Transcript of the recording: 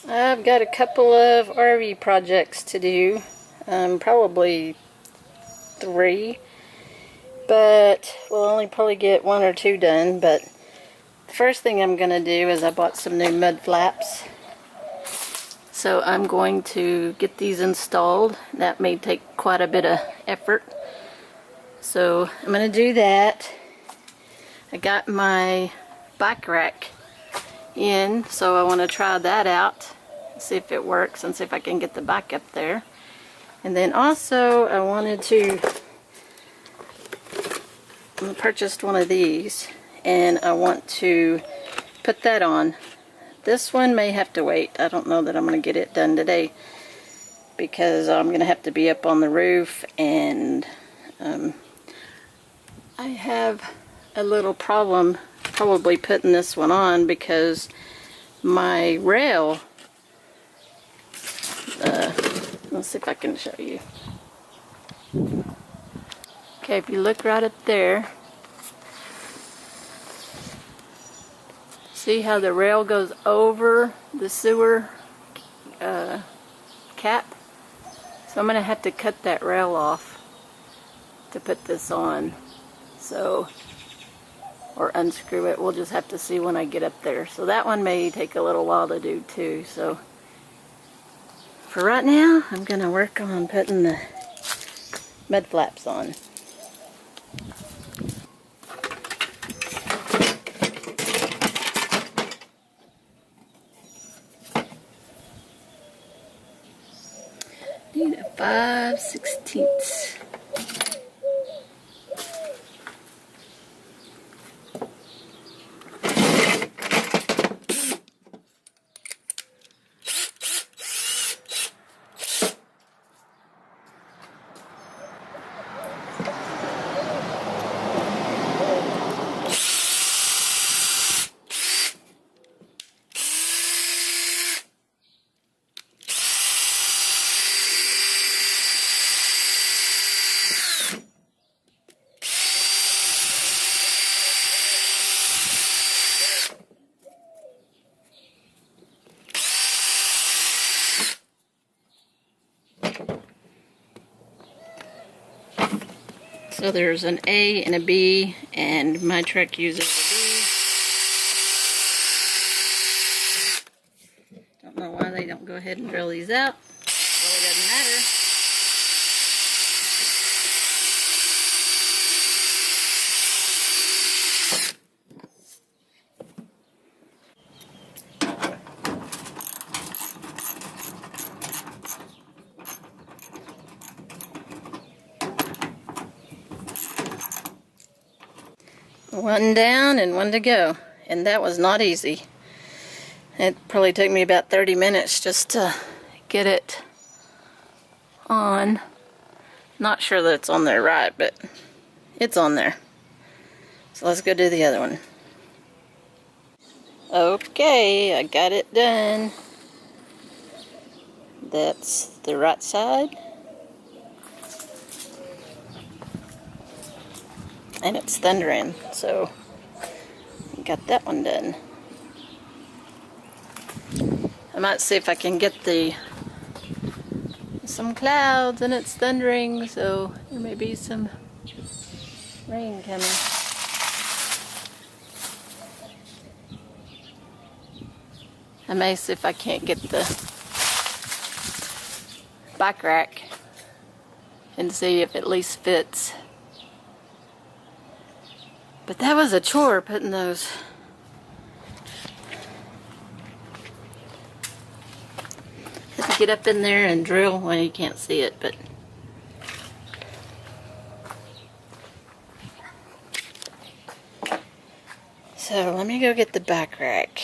I've got a couple of RV projects to do, probably 3, but we'll only probably get 1 or 2 done. But the first thing I'm going to do is I bought some new mud flaps, so I'm going to get these installed. That may take quite a bit of effort, so I'm going to do that. I got my bike rack in, so I want to try that out, see if it works and see if I can get the bike up there. And then also I purchased one of these and I want to put that on. This one may have to wait. I don't know that I'm going to get it done today because I'm going to have to be up on the roof, and I have a little problem probably putting this one on because my rail, let's see if I can show you. Okay, if you look right up there, see how the rail goes over the sewer cap? So I'm going to have to cut that rail off to put this on. So, or unscrew it. We'll just have to see when I get up there. So that one may take a little while to do too. So for right now, I'm going to work on putting the mud flaps on. Need a 5/16. So there's an A and a B, and my truck uses a B. Don't know why they don't go ahead and drill these out. Really doesn't matter. One down and 1 to go, and that was not easy. It probably took me about 30 minutes just to get it on. Not sure that it's on there right, but it's on there. So let's go do the other one. Okay, I got it done. That's the right side. And it's thundering, so got that one done. I might see if I can get some clouds, and it's thundering, so there may be some rain coming. I may see if I can't get the bike rack and see if it at least fits. But that was a chore putting those. Had to get up in there and drill. Well, you can't see it, but so let me go get the back rack.